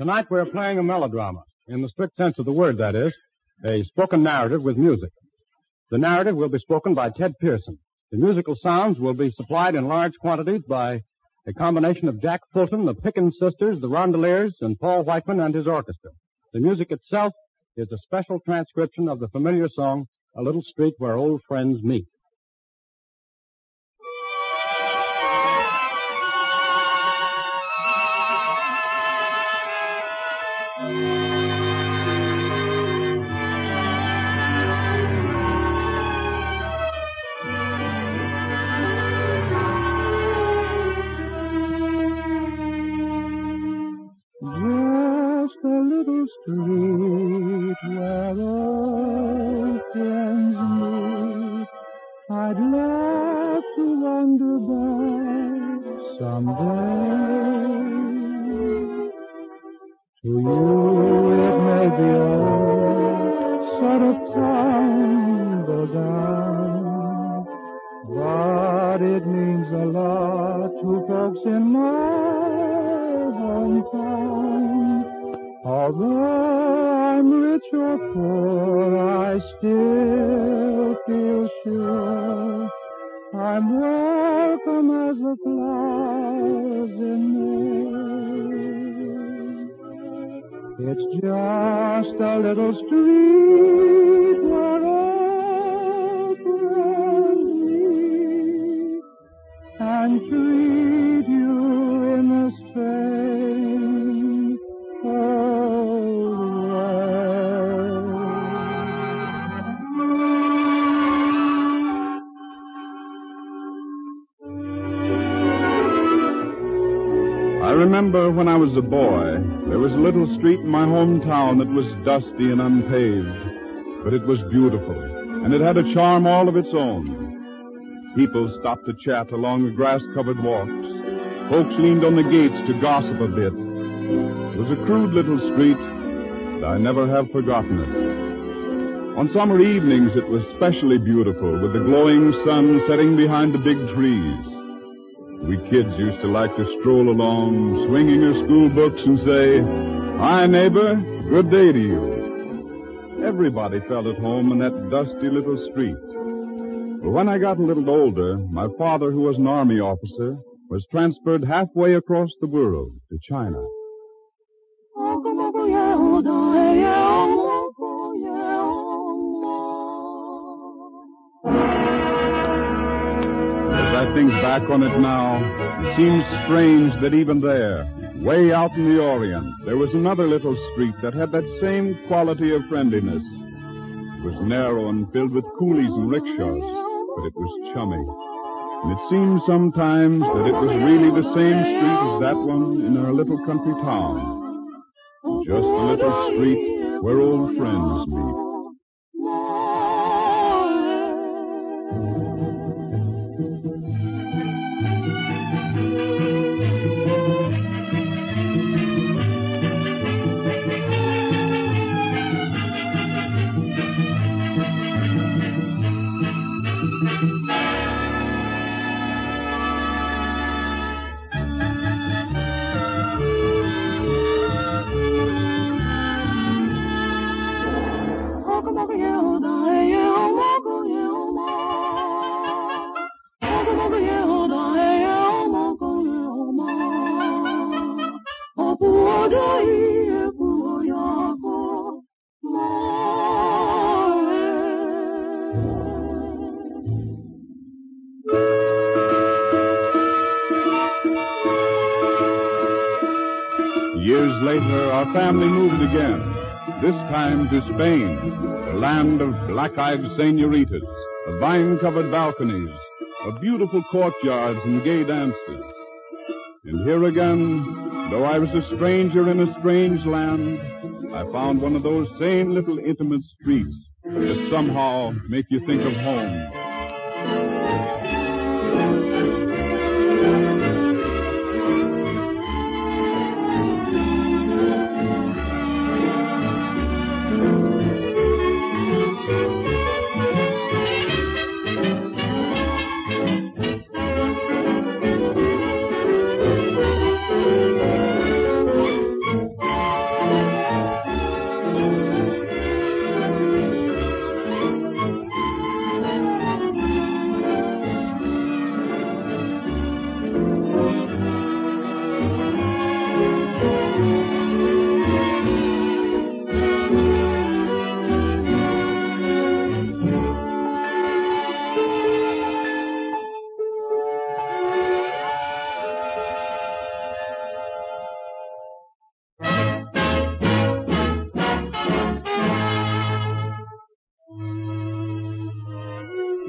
Tonight we're playing a melodrama. In the strict sense of the word, that is. A spoken narrative with music. The narrative will be spoken by Ted Pearson. The musical sounds will be supplied in large quantities by a combination of Jack Fulton, the Pickens Sisters, the Rondeliers, and Paul Whiteman and his orchestra. The music itself is a special transcription of the familiar song, A Little Street Where Old Friends Meet. Street where old friends meet, I'd love to wander back someday. To you it may be old, sort of tumble down, but it means a lot to folks in my hometown. Although I'm rich or poor, I still feel sure I'm welcome as the flowers in May. It's just a little street where old friends meet and treat you in the same old way. I remember when I was a boy, there was a little street in my hometown that was dusty and unpaved, but it was beautiful, and it had a charm all of its own. People stopped to chat along the grass-covered walks. Folks leaned on the gates to gossip a bit. It was a crude little street, but I never have forgotten it. On summer evenings, it was specially beautiful, with the glowing sun setting behind the big trees. We kids used to like to stroll along, swinging our school books and say, "Hi, neighbor, good day to you." Everybody felt at home in that dusty little street. But when I got a little older, my father, who was an army officer, was transferred halfway across the world to China. As I think back on it now, it seems strange that even there, way out in the Orient, there was another little street that had that same quality of friendliness. It was narrow and filled with coolies and rickshaws, but it was chummy. And it seemed sometimes that it was really the same street as that one in our little country town. Just a little street where old friends meet. Years later, our family moved again, this time to Spain, the land of black-eyed senoritas, of vine-covered balconies, of beautiful courtyards and gay dances. And here again, though I was a stranger in a strange land, I found one of those same little intimate streets that somehow make you think of home.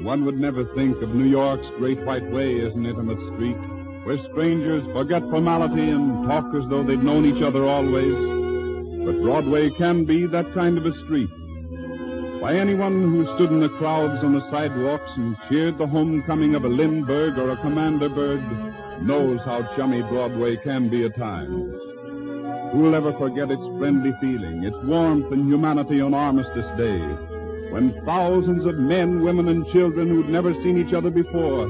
One would never think of New York's Great White Way as an intimate street, where strangers forget formality and talk as though they'd known each other always. But Broadway can be that kind of a street. Why, anyone who stood in the crowds on the sidewalks and cheered the homecoming of a Lindbergh or a Commander Bird knows how chummy Broadway can be at times. Who'll ever forget its friendly feeling, its warmth and humanity on Armistice Day, when thousands of men, women, and children who'd never seen each other before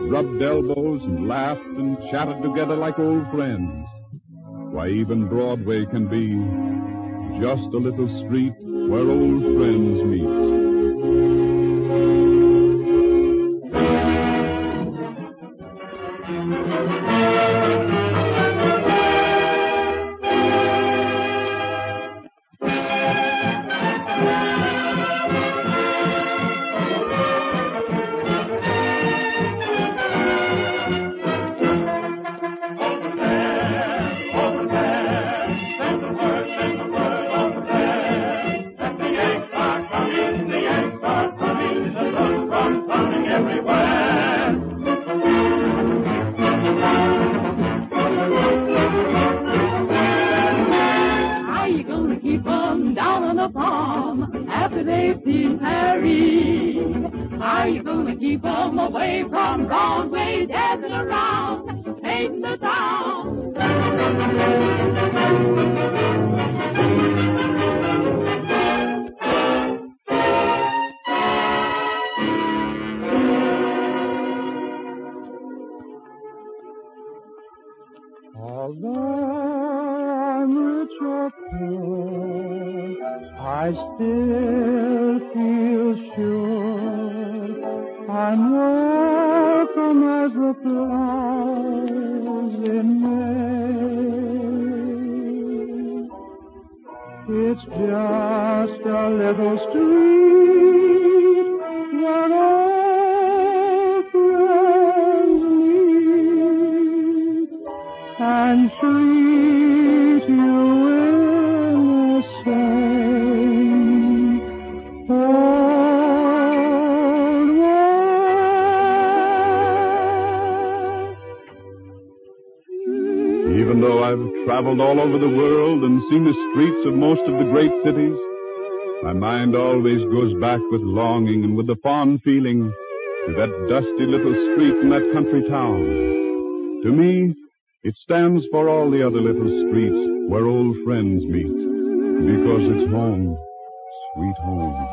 rubbed elbows and laughed and chatted together like old friends? Why, even Broadway can be just a little street where old friends meet. After they've seen Paris, how you gonna keep them away from Broadway, dancing around, painting the town? Although I'm rich or poor, I still feel sure I'm welcome as the flowers in May. It's just a little street where all friends meet and treat you in the same old way. Even though I've traveled all over the world and seen the streets of most of the great cities, my mind always goes back with longing and with a fond feeling to that dusty little street in that country town. To me, it stands for all the other little streets where old friends meet, because it's home, sweet home.